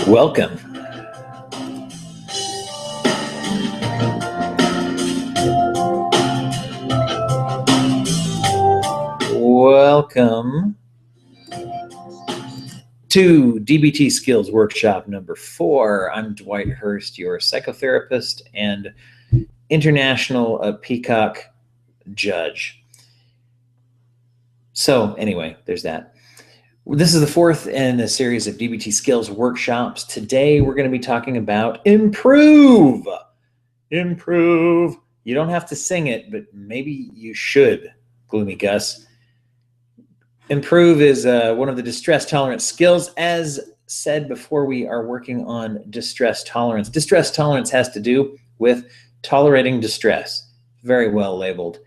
Welcome. Welcome to DBT Skills Workshop number 4. I'm Dwight Hurst, your psychotherapist and international peacock judge. So anyway, there's that. This is the 4th in a series of DBT Skills Workshops. Today we're going to be talking about improve. Improve. You don't have to sing it, but maybe you should, Gloomy Gus. Improve is one of the distress tolerance skills. As said before, we are working on distress tolerance. Distress tolerance has to do with tolerating distress. Very well labeled.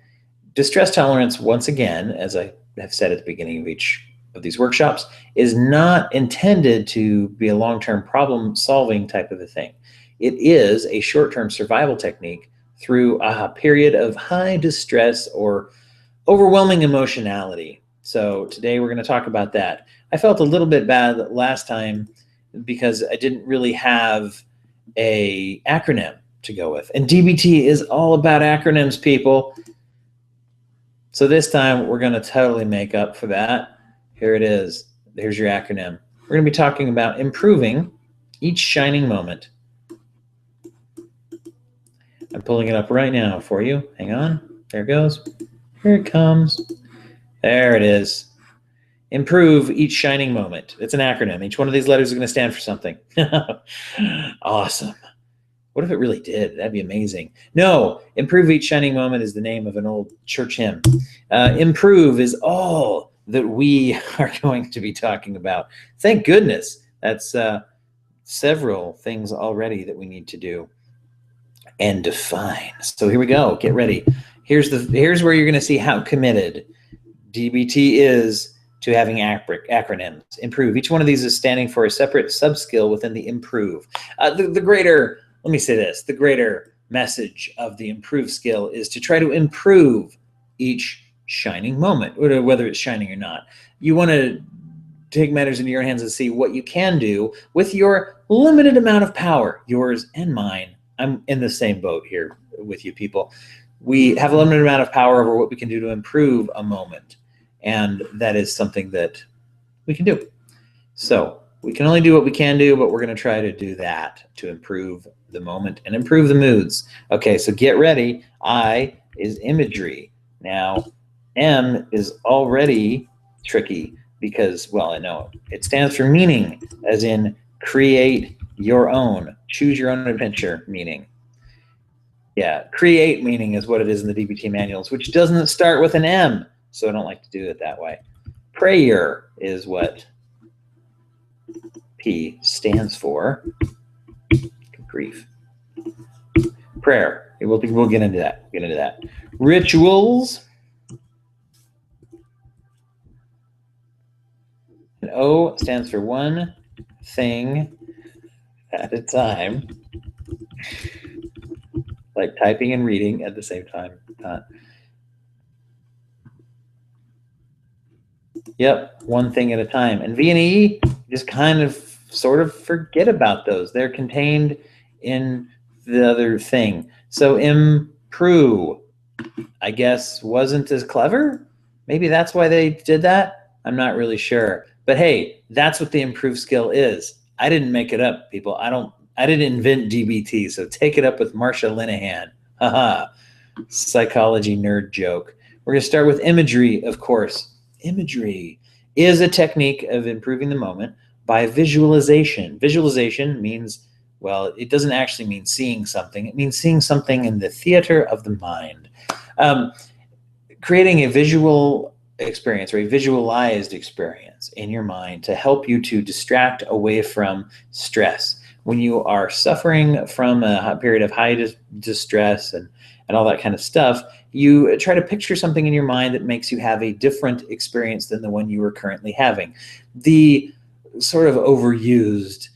Distress tolerance, once again, as I have said at the beginning of each of these workshops, is not intended to be a long-term problem-solving type of a thing. It is a short-term survival technique through a period of high distress or overwhelming emotionality. So today we're going to talk about that. I felt a little bit bad last time because I didn't really have an acronym to go with. And DBT is all about acronyms, people. So this time we're going to totally make up for that. Here it is. Here's your acronym. We're going to be talking about improving each shining moment. I'm pulling it up right now for you. Hang on. There it goes. Here it comes. There it is. Improve each shining moment. It's an acronym. Each one of these letters is going to stand for something. Awesome. What if it really did? That'd be amazing. No, improve each shining moment is the name of an old church hymn. Improve is all that we are going to be talking about. Thank goodness. That's several things already that we need to do and define. So here we go. Get ready. Here's where you're going to see how committed DBT is to having acronyms. Improve. Each one of these is standing for a separate sub-skill within the improve. The greater, let me say this, the greater message of the improve skill is to try to improve each shining moment, whether it's shining or not. You want to take matters into your hands and see what you can do with your limited amount of power, yours and mine. I'm in the same boat here with you people. We have a limited amount of power over what we can do to improve a moment. And that is something that we can do. So we can only do what we can do, but we're going to try to do that to improve the moment and improve the moods. Okay, so get ready. I is imagery. Now, M is already tricky because, well, I know it stands for meaning, as in create your own, choose your own adventure meaning. Yeah, create meaning is what it is in the DBT manuals, which doesn't start with an M. So I don't like to do it that way. Prayer is what P stands for. Good grief. Prayer. We'll get into that. Rituals. And O stands for one thing at a time. Like typing and reading at the same time. Yep, one thing at a time. And V and E, just kind of sort of forget about those. They're contained in the other thing. So improve, I guess, wasn't as clever. Maybe that's why they did that. I'm not really sure. But hey, that's what the improve skill is. I didn't make it up, people. I didn't invent DBT, so take it up with Marsha Linehan. Haha, psychology nerd joke. We're going to start with imagery, of course. Imagery is a technique of improving the moment by visualization. Visualization means, well, it doesn't actually mean seeing something. It means seeing something in the theater of the mind. Creating a visual experience or a visualized experience in your mind to help you to distract away from stress. When you are suffering from a period of high distress and all that kind of stuff, you try to picture something in your mind that makes you have a different experience than the one you are currently having. The sort of overused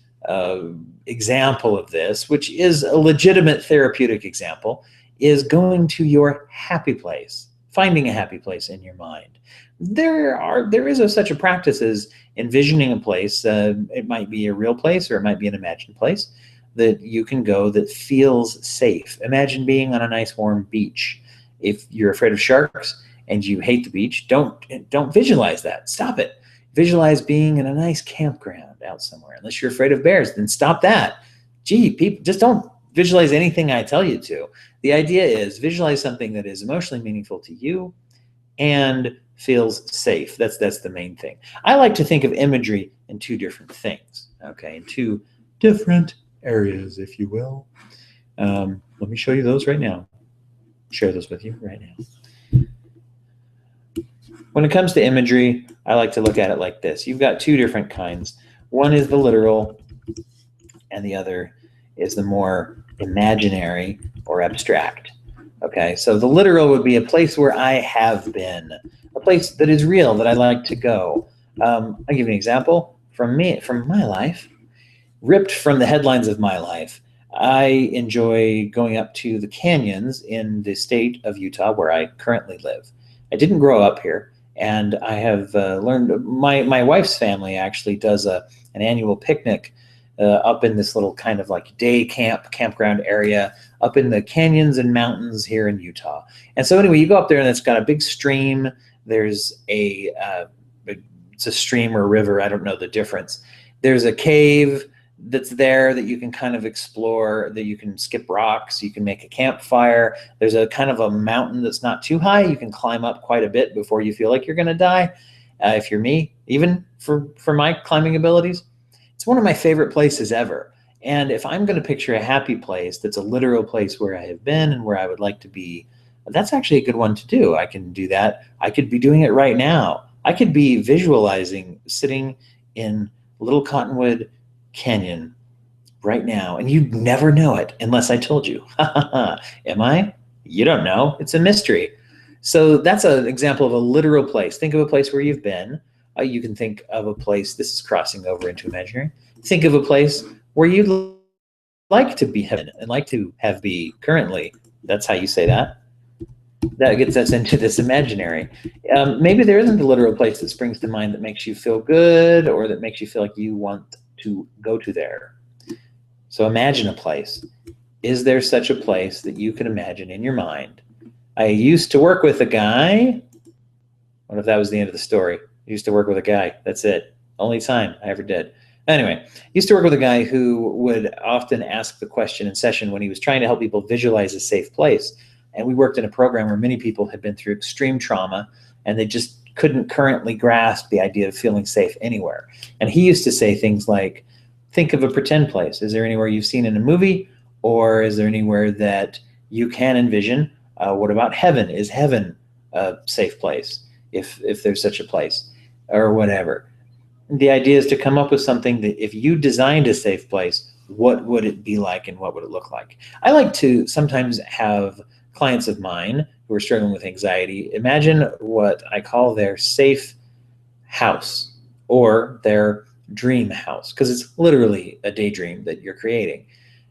example of this, which is a legitimate therapeutic example, is going to your happy place, finding a happy place in your mind. There is such a practice as envisioning a place. It might be a real place or it might be an imagined place that you can go that feels safe. Imagine being on a nice warm beach. If you're afraid of sharks and you hate the beach, don't visualize that. Stop it. Visualize being in a nice campground out somewhere. Unless you're afraid of bears, then stop that. Gee, people, just don't visualize anything I tell you to. The idea is visualize something that is emotionally meaningful to you and feels safe. That's the main thing. I like to think of imagery in two different things, okay, in two different areas, if you will. Let me show you those right now. Share those with you right now. When it comes to imagery, I like to look at it like this. You've got two different kinds. One is the literal, and the other is the more imaginary or abstract. Okay, so the literal would be a place where I have been, a place that is real, that I like to go. I'll give you an example from my life, ripped from the headlines of my life. I enjoy going up to the canyons in the state of Utah, where I currently live. I didn't grow up here. And I have learned, my wife's family actually does an annual picnic up in this little kind of like day campground area up in the canyons and mountains here in Utah. And so anyway, you go up there and it's got a big stream. There's it's a stream or a river. I don't know the difference. There's a cave that's there that you can kind of explore, that you can skip rocks, you can make a campfire. There's a kind of a mountain that's not too high. You can climb up quite a bit before you feel like you're going to die. If you're me, even for my climbing abilities, it's one of my favorite places ever. And if I'm going to picture a happy place that's a literal place where I have been and where I would like to be, that's actually a good one to do. I can do that. I could be doing it right now. I could be visualizing sitting in Little Cottonwood Canyon right now, and you'd never know it unless I told you. Am I? You don't know. It's a mystery. So that's an example of a literal place. Think of a place where you've been. You can think of a place, this is crossing over into imaginary. Think of a place where you'd like to be and like to have be currently. That's how you say that. That gets us into this imaginary. Maybe there isn't a literal place that springs to mind that makes you feel good or that makes you feel like you want to go to there. So imagine a place. Is there such a place that you can imagine in your mind? I used to work with a guy. What if that was the end of the story? I used to work with a guy. That's it. Only time I ever did. Anyway, used to work with a guy who would often ask the question in session when he was trying to help people visualize a safe place. And we worked in a program where many people had been through extreme trauma and they just couldn't currently grasp the idea of feeling safe anywhere. And he used to say things like, think of a pretend place. Is there anywhere you've seen in a movie, or is there anywhere that you can envision? What about heaven? Is heaven a safe place, if there's such a place, or whatever? The idea is to come up with something that if you designed a safe place, what would it be like and what would it look like? I like to sometimes have clients of mine who are struggling with anxiety imagine what I call their safe house or their dream house, because it's literally a daydream that you're creating.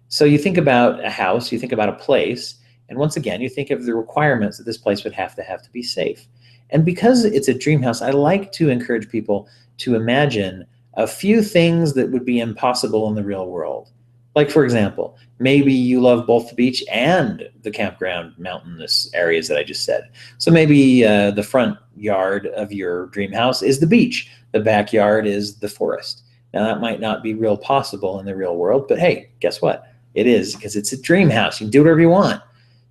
So you think about a house, you think about a place, and once again, you think of the requirements that this place would have to be safe. And because it's a dream house, I like to encourage people to imagine a few things that would be impossible in the real world. Like, for example, maybe you love both the beach and the campground mountainous areas that I just said. So maybe the front yard of your dream house is the beach. The backyard is the forest. Now, that might not be real possible in the real world, but hey, guess what? It is, because it's a dream house. You can do whatever you want.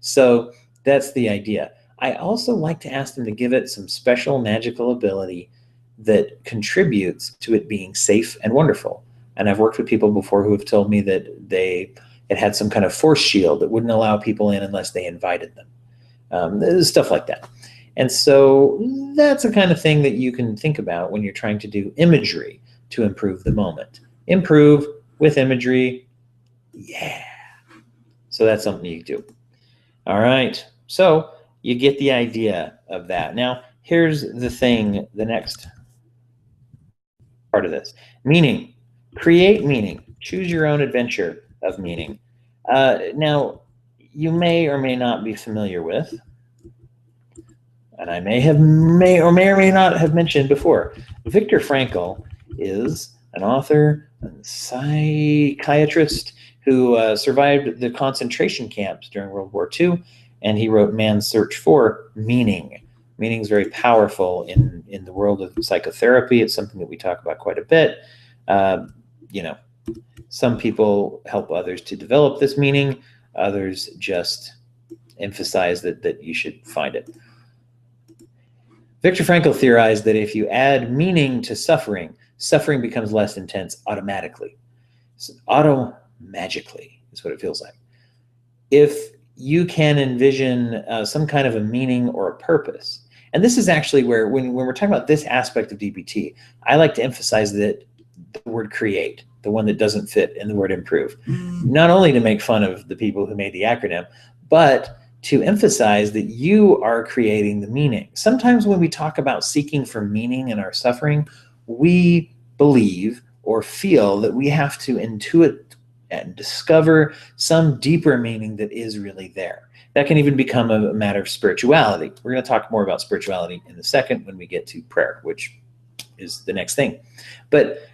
So that's the idea. I also like to ask them to give it some special magical ability that contributes to it being safe and wonderful. And I've worked with people before who have told me that it had some kind of force shield that wouldn't allow people in unless they invited them. Stuff like that. And so that's the kind of thing that you can think about when you're trying to do imagery to improve the moment. Improve with imagery. Yeah. So that's something you do. All right. So you get the idea of that. Now, here's the thing, the next part of this. Meaning. Create meaning. Choose your own adventure of meaning. Now, you may or may not be familiar with, and I may or may not have mentioned before, Viktor Frankl is an author, a psychiatrist who survived the concentration camps during World War II, and he wrote Man's Search for Meaning. Meaning is very powerful in the world of psychotherapy. It's something that we talk about quite a bit. You know, some people help others to develop this meaning. Others just emphasize that you should find it. Viktor Frankl theorized that if you add meaning to suffering, suffering becomes less intense automatically. Auto-magically is what it feels like. If you can envision some kind of a meaning or a purpose, and this is actually where, when we're talking about this aspect of DBT, I like to emphasize that the word create, the one that doesn't fit in the word improve, not only to make fun of the people who made the acronym, but to emphasize that you are creating the meaning. Sometimes when we talk about seeking for meaning in our suffering, we believe or feel that we have to intuit and discover some deeper meaning that is really there. That can even become a matter of spirituality. We're going to talk more about spirituality in a second when we get to prayer, which is the next thing. But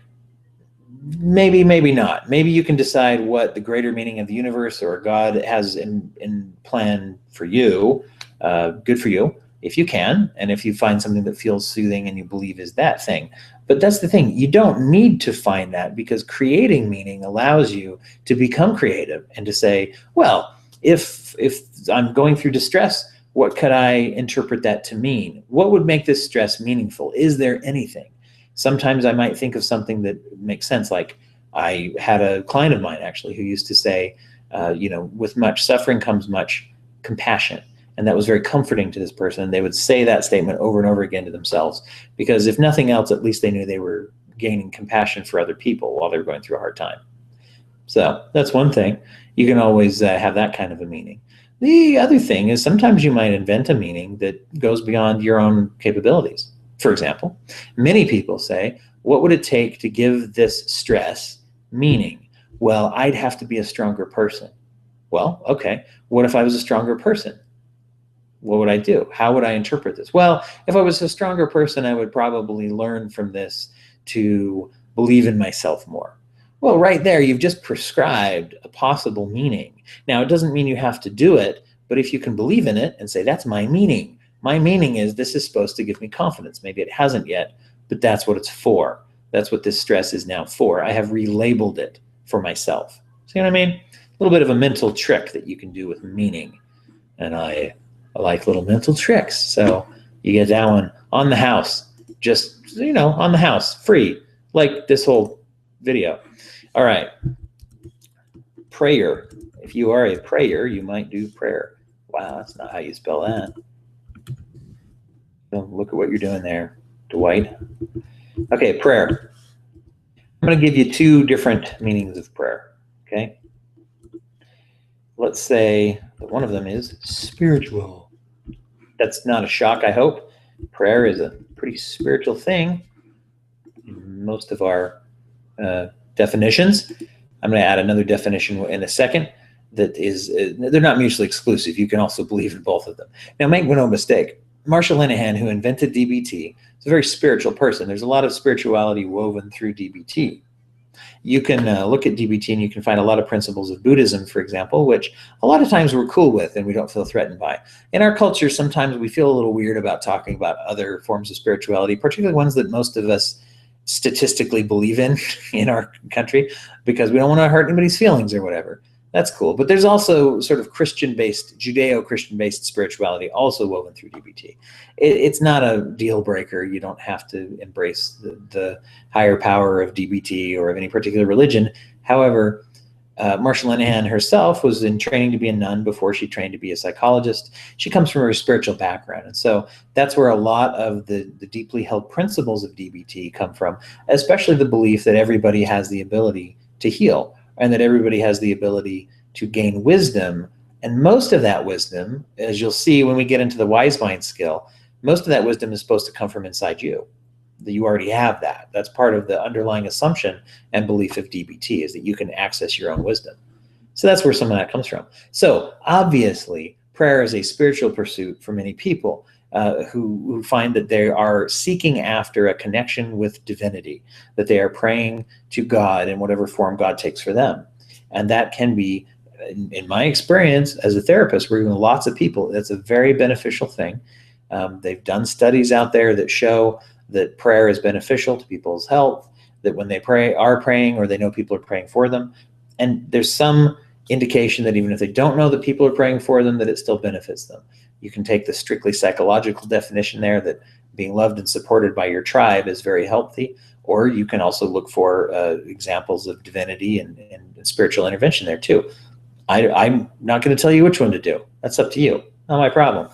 maybe not. Maybe you can decide what the greater meaning of the universe or God has in plan for you. Good for you, if you can, and if you find something that feels soothing and you believe is that thing. But that's the thing. You don't need to find that, because creating meaning allows you to become creative and to say, well, if I'm going through distress, what could I interpret that to mean? What would make this stress meaningful? Is there anything? Sometimes I might think of something that makes sense. Like, I had a client of mine actually who used to say, with much suffering comes much compassion. And that was very comforting to this person. And they would say that statement over and over again to themselves, because if nothing else, at least they knew they were gaining compassion for other people while they were going through a hard time. So that's one thing. You can always have that kind of a meaning. The other thing is sometimes you might invent a meaning that goes beyond your own capabilities. For example, many people say, what would it take to give this stress meaning? Well, I'd have to be a stronger person. Well, okay, what if I was a stronger person? What would I do? How would I interpret this? Well, if I was a stronger person, I would probably learn from this to believe in myself more. Well, right there, you've just prescribed a possible meaning. Now, it doesn't mean you have to do it, but if you can believe in it and say, that's my meaning. My meaning is this is supposed to give me confidence. Maybe it hasn't yet, but that's what it's for. That's what this stress is now for. I have relabeled it for myself. See what I mean? A little bit of a mental trick that you can do with meaning. And I like little mental tricks. So you get that one on the house, just, on the house, free, like this whole video. All right. Prayer. If you are a prayer, you might do prayer. Wow, that's not how you spell that. So look at what you're doing there, Dwight. Okay, prayer. I'm going to give you two different meanings of prayer, okay? Let's say that one of them is spiritual. That's not a shock, I hope. Prayer is a pretty spiritual thing in most of our definitions. I'm going to add another definition in a second that is, they're not mutually exclusive. You can also believe in both of them. Now, make no mistake, Marsha Linehan, who invented DBT, is a very spiritual person. There's a lot of spirituality woven through DBT. You can look at DBT and you can find a lot of principles of Buddhism, for example, which a lot of times we're cool with and we don't feel threatened by. In our culture, sometimes we feel a little weird about talking about other forms of spirituality, particularly ones that most of us statistically believe in our country, because we don't want to hurt anybody's feelings or whatever. That's cool. But there's also sort of Christian-based, Judeo-Christian-based spirituality also woven through DBT. It's not a deal breaker. You don't have to embrace the higher power of DBT or of any particular religion. However, Marsha Linehan herself was in training to be a nun before she trained to be a psychologist. She comes from a spiritual background. And so that's where a lot of the deeply held principles of DBT come from, especially the belief that everybody has the ability to heal, and that everybody has the ability to gain wisdom. And most of that wisdom, as you'll see when we get into the wise mind skill, most of that wisdom is supposed to come from inside you. that you already have that. That's part of the underlying assumption and belief of DBT, is that you can access your own wisdom. So that's where some of that comes from. So obviously, prayer is a spiritual pursuit for many people who find that they are seeking after a connection with divinity, that they are praying to God in whatever form God takes for them. And that can be, in my experience as a therapist, working with lots of people, that's a very beneficial thing. They've done studies out there that show that prayer is beneficial to people's health, that when they are praying, or they know people are praying for them. And there's some indication that even if they don't know that people are praying for them, that it still benefits them. You can take the strictly psychological definition there, that being loved and supported by your tribe is very healthy, or you can also look for examples of divinity and spiritual intervention there too. I'm not going to tell you which one to do. That's up to you. Not my problem.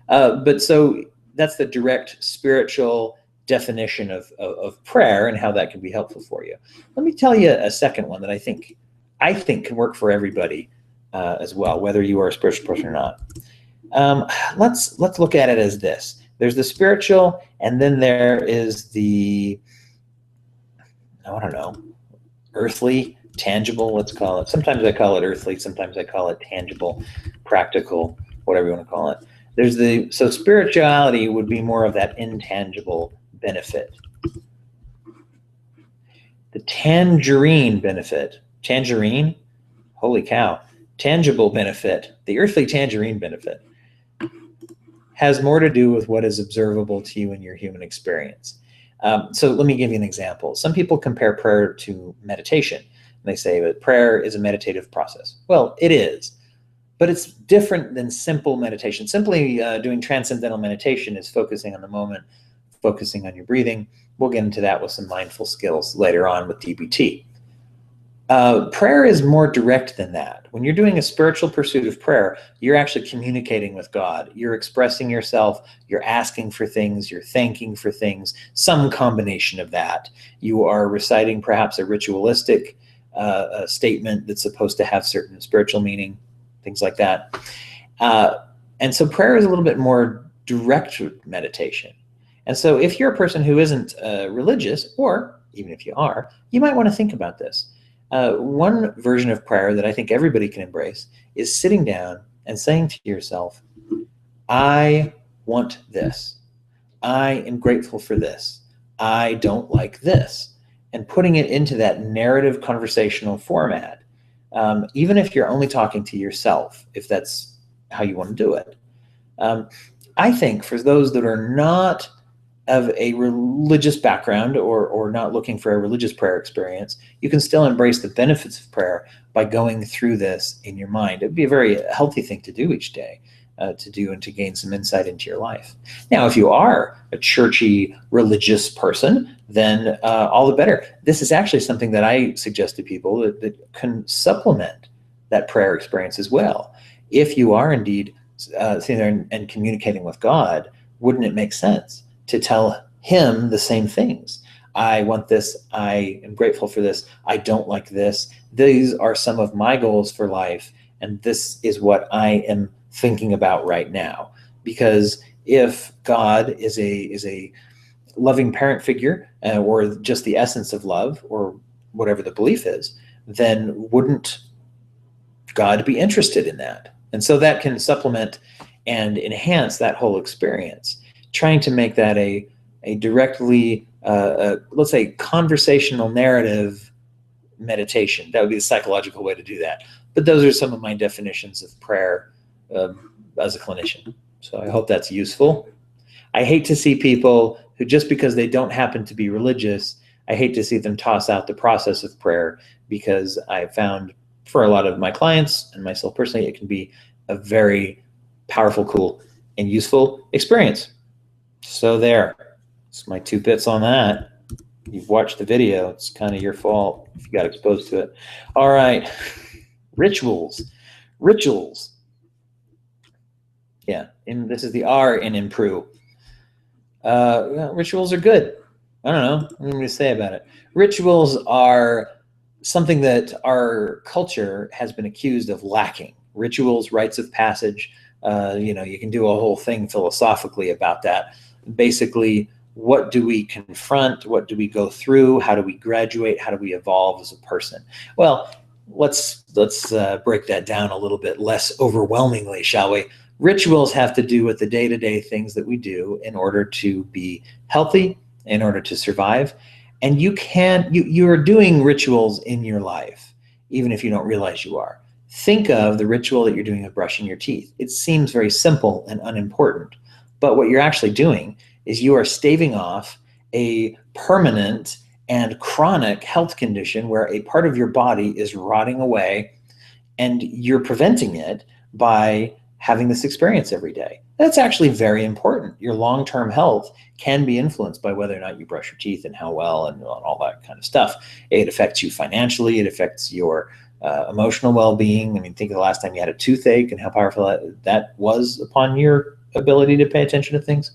But so that's the direct spiritual definition of prayer and how that can be helpful for you. Let me tell you a second one that I think can work for everybody as well, whether you are a spiritual person or not. Let's look at it as this. There's the spiritual, and then there is the, I don't know, earthly, tangible, let's call it. Sometimes I call it earthly, sometimes I call it tangible, practical, whatever you want to call it. So spirituality would be more of that intangible benefit. The tangerine benefit, tangerine, holy cow, tangible benefit, the earthly tangerine benefit has more to do with what is observable to you in your human experience. So let me give you an example. Some people compare prayer to meditation. And they say that prayer is a meditative process. Well, it is, but it's different than simple meditation. Simply doing transcendental meditation is focusing on the moment, focusing on your breathing. We'll get into that with some mindful skills later on with DBT. Prayer is more direct than that. When you're doing a spiritual pursuit of prayer, you're actually communicating with God. You're expressing yourself, you're asking for things, you're thanking for things, some combination of that. You are reciting perhaps a ritualistic statement that's supposed to have certain spiritual meaning, things like that. And so prayer is a little bit more direct meditation. And so if you're a person who isn't religious, or even if you are, you might want to think about this. One version of prayer that I think everybody can embrace is sitting down and saying to yourself, I want this. I am grateful for this. I don't like this. And putting it into that narrative conversational format, even if you're only talking to yourself, if that's how you want to do it. I think for those that are not of a religious background or not looking for a religious prayer experience, you can still embrace the benefits of prayer by going through this in your mind. It'd be a very healthy thing to do each day, to do and to gain some insight into your life. Now, if you are a churchy, religious person, then all the better. This is actually something that I suggest to people that can supplement that prayer experience as well. If you are indeed sitting there and communicating with God, wouldn't it make sense to tell him the same things? I want this. I am grateful for this. I don't like this. These are some of my goals for life, and this is what I am thinking about right now. Because if God is a loving parent figure, or just the essence of love, or whatever the belief is, then wouldn't God be interested in that? And so that can supplement and enhance that whole experience, trying to make that a directly, let's say, conversational narrative meditation. That would be the psychological way to do that. But those are some of my definitions of prayer as a clinician. So I hope that's useful. I hate to see people who, just because they don't happen to be religious, I hate to see them toss out the process of prayer, because I found for a lot of my clients and myself personally, it can be a very powerful, cool, and useful experience. So there, it's my 2 bits on that. You've watched the video. It's kind of your fault if you got exposed to it. All right, rituals. Yeah, and this is the R in improve. Rituals are good. I don't know. What am I going to say about it? Rituals are something that our culture has been accused of lacking. Rituals, rites of passage. You can do a whole thing philosophically about that. Basically, what do we confront? What do we go through? How do we graduate? How do we evolve as a person? Well, let's break that down a little bit less overwhelmingly, shall we? Rituals have to do with the day-to-day things that we do in order to be healthy, in order to survive. And you are doing rituals in your life, even if you don't realize you are. Think of the ritual that you're doing of brushing your teeth. It seems very simple and unimportant, but what you're actually doing is you are staving off a permanent and chronic health condition where a part of your body is rotting away, and you're preventing it by having this experience every day. That's actually very important. Your long-term health can be influenced by whether or not you brush your teeth and how well and all that kind of stuff. It affects you financially. It affects your emotional well-being. I mean, think of the last time you had a toothache and how powerful that was upon your ability to pay attention to things.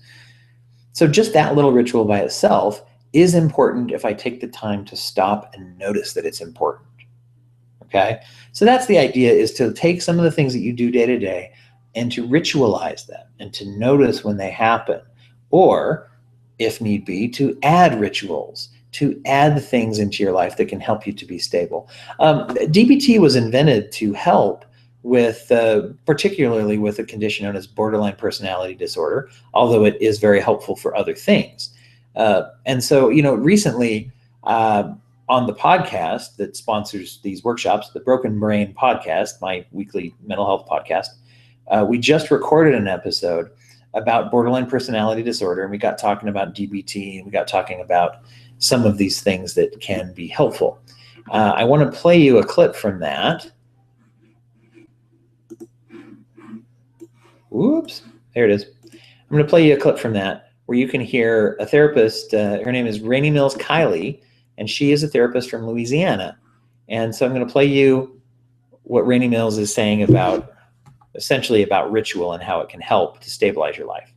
So just that little ritual by itself is important if I take the time to stop and notice that it's important. Okay? So that's the idea, is to take some of the things that you do day to day and to ritualize them and to notice when they happen. Or, if need be, to add rituals, to add things into your life that can help you to be stable. DBT was invented to help with, particularly with a condition known as borderline personality disorder, although it is very helpful for other things. And so, recently on the podcast that sponsors these workshops, the Broken Brain podcast, my weekly mental health podcast, we just recorded an episode about borderline personality disorder, and we got talking about DBT, and we got talking about some of these things that can be helpful. I want to play you a clip from that. Oops, there it is. I'm going to play you a clip from that where you can hear a therapist. Her name is Rainey Mills Kiley, and she is a therapist from Louisiana. And so I'm going to play you what Rainey Mills is saying about, essentially about ritual and how it can help to stabilize your life.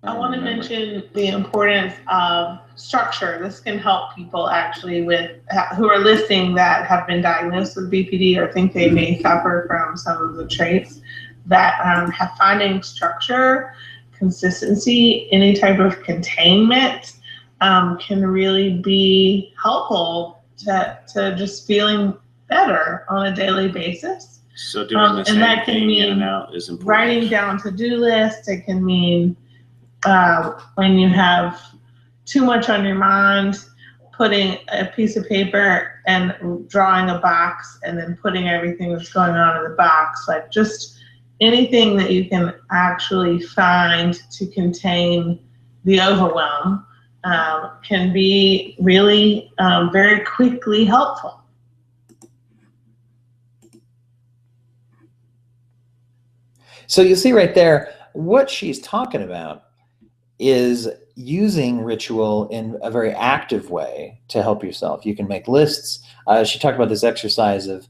I want to mention the importance of structure. This can help people actually who are listening that have been diagnosed with BPD or think they may suffer from some of the traits, that have finding structure, consistency, any type of containment can really be helpful to just feeling better on a daily basis. So doing the same thing in and out is important. Writing down to-do lists. It can mean when you have too much on your mind, putting a piece of paper and drawing a box and then putting everything that's going on in the box, like just anything that you can actually find to contain the overwhelm can be really very quickly helpful. So you see right there, what she's talking about is using ritual in a very active way to help yourself. You can make lists. She talked about this exercise of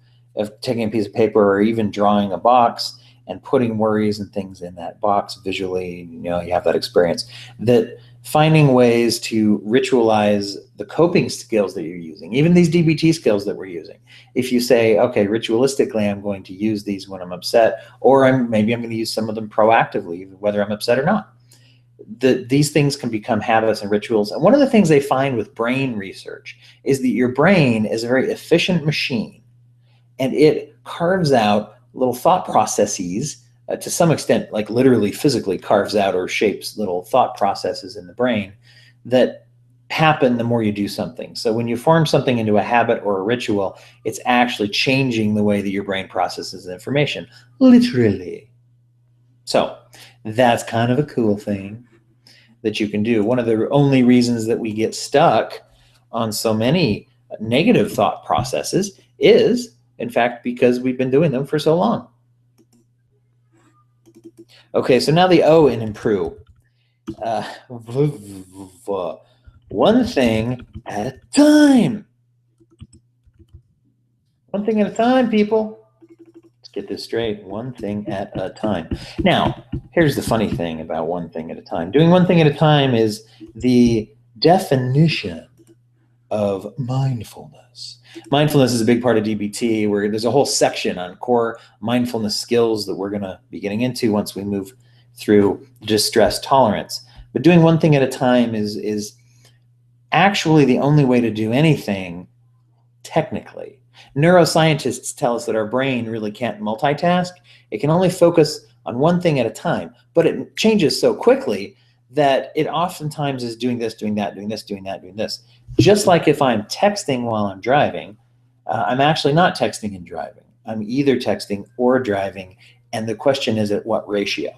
taking a piece of paper or even drawing a box and putting worries and things in that box visually. You have that experience. That finding ways to ritualize the coping skills that you're using, even these DBT skills that we're using. If you say, okay, ritualistically, I'm going to use these when I'm upset, or maybe I'm going to use some of them proactively, whether I'm upset or not. These things can become habits and rituals. And one of the things they find with brain research is that your brain is a very efficient machine, and it carves out little thought processes to some extent, like literally physically carves out or shapes little thought processes in the brain that happen the more you do something. So when you form something into a habit or a ritual, it's actually changing the way that your brain processes information, literally. So that's kind of a cool thing that you can do. One of the only reasons that we get stuck on so many negative thought processes is, in fact, because we've been doing them for so long. Okay, so now the O in improve. One thing at a time. One thing at a time, people. Let's get this straight. One thing at a time. Now, here's the funny thing about one thing at a time. Doing one thing at a time is the definition of mindfulness. Mindfulness is a big part of DBT, where there's a whole section on core mindfulness skills that we're going to be getting into once we move through distress tolerance. But doing one thing at a time is actually the only way to do anything technically. Neuroscientists tell us that our brain really can't multitask. It can only focus on one thing at a time, but it changes so quickly that it oftentimes is doing this, doing that, doing this, doing that, doing this. Just like if I'm texting while I'm driving, I'm actually not texting and driving. I'm either texting or driving, and the question is at what ratio?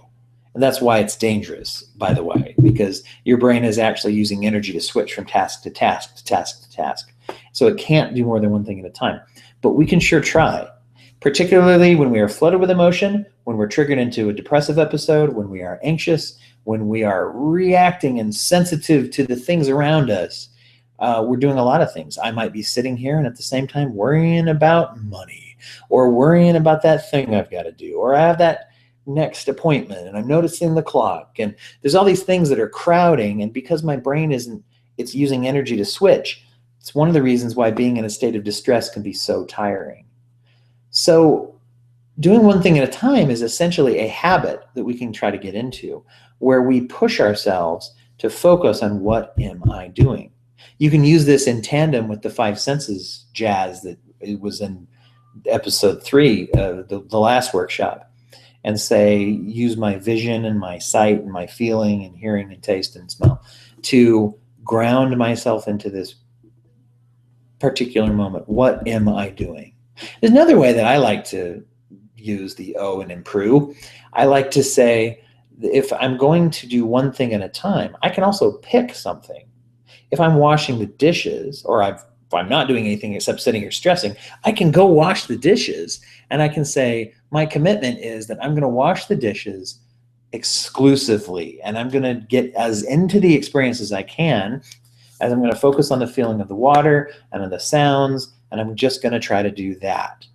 And that's why it's dangerous, by the way, because your brain is actually using energy to switch from task to task to task to task. So it can't do more than one thing at a time. But we can sure try, particularly when we are flooded with emotion, when we're triggered into a depressive episode, when we are anxious, when we are reacting and sensitive to the things around us. We're doing a lot of things. I might be sitting here and at the same time worrying about money, or worrying about that thing I've got to do, or I have that next appointment and I'm noticing the clock, and there's all these things that are crowding, and because my brain it's using energy to switch, it's one of the reasons why being in a state of distress can be so tiring. So doing one thing at a time is essentially a habit that we can try to get into, where we push ourselves to focus on what am I doing. You can use this in tandem with the 5 senses jazz that it was in episode 3 of the last workshop, and say, use my vision and my sight and my feeling and hearing and taste and smell to ground myself into this particular moment. What am I doing? There's another way that I like to use the O and improve. I like to say, if I'm going to do one thing at a time, I can also pick something. If I'm washing the dishes, or if I'm not doing anything except sitting here stressing, I can go wash the dishes, and I can say, my commitment is that I'm going to wash the dishes exclusively, and I'm going to get as into the experience as I can, as I'm going to focus on the feeling of the water and on the sounds, and I'm just going to try to do that.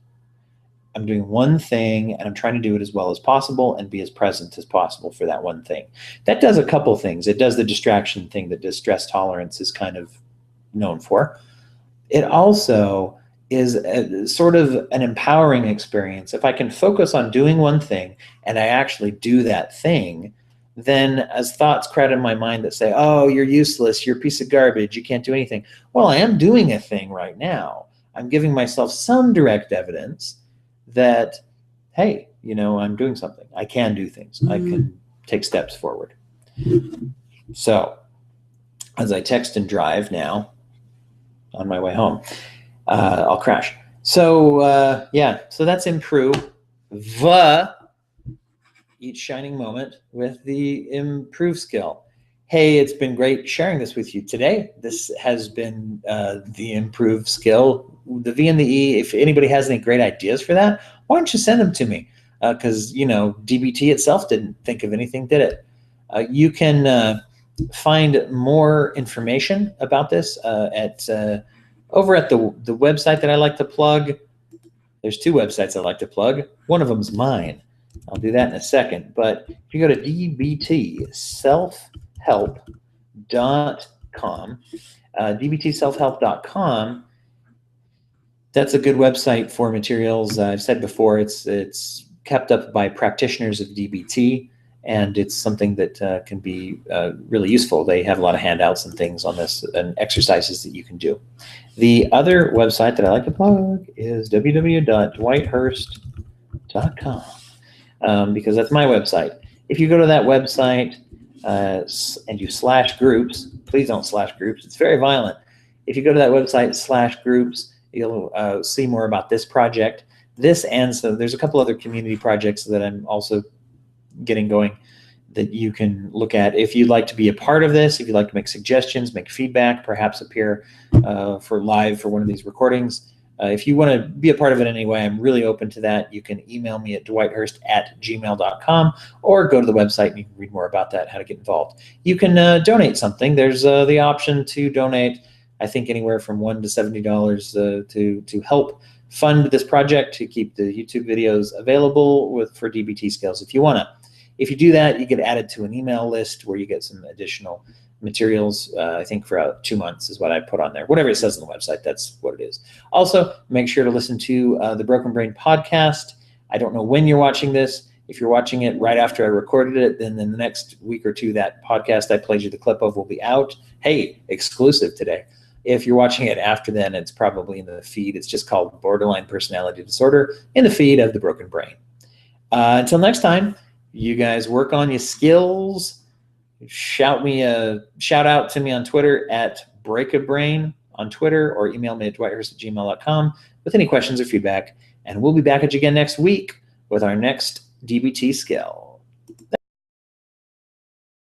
I'm doing one thing, and I'm trying to do it as well as possible and be as present as possible for that one thing. That does a couple things. It does the distraction thing that distress tolerance is kind of known for. It also is sort of an empowering experience. If I can focus on doing one thing and I actually do that thing, then as thoughts crowd in my mind that say, oh, you're useless, you're a piece of garbage, you can't do anything. Well, I am doing a thing right now. I'm giving myself some direct evidence that, hey, I'm doing something. I can do things. I can take steps forward. So as I text and drive now on my way home, I'll crash. So so that's improve each shining moment with the improve skill. Hey, it's been great sharing this with you today. This has been the improve skill, the V and the E. If anybody has any great ideas for that, why don't you send them to me? Because, DBT itself didn't think of anything, did it? You can find more information about this over at the website that I like to plug. There's 2 websites I like to plug. One of them is mine. I'll do that in a second. But if you go to dbtselfhelp.com, dbtselfhelp.com, that's a good website for materials. I've said before, it's kept up by practitioners of DBT, and it's something that can be really useful. They have a lot of handouts and things on this and exercises that you can do. The other website that I like to plug is www.dwighthurst.com, because that's my website. If you go to that website and you /groups, please don't /groups. It's very violent. If you go to that website /groups, you'll see more about this project. And so there's a couple other community projects that I'm also getting going that you can look at. If you'd like to be a part of this, if you'd like to make suggestions, make feedback, perhaps appear for live for one of these recordings, if you want to be a part of it anyway, I'm really open to that. You can email me at dwighthurst@gmail.com, or go to the website and you can read more about that, how to get involved. You can donate something. There's the option to donate, I think, anywhere from $1 to $70 to help fund this project, to keep the YouTube videos available for DBT skills. If you do that, you get added to an email list where you get some additional materials. I think for 2 months is what I put on there. Whatever it says on the website, that's what it is. Also, make sure to listen to the Broken Brain podcast. I don't know when you're watching this. If you're watching it right after I recorded it, then in the next week or two, that podcast I played you the clip of will be out. Hey, exclusive today. If you're watching it after then, it's probably in the feed. It's just called Borderline Personality Disorder in the feed of The Broken Brain. Until next time, you guys work on your skills. Shout out to me on Twitter at BreakABrain on Twitter, or email me at dwighthurst@gmail.com with any questions or feedback. And we'll be back at you again next week with our next DBT skill.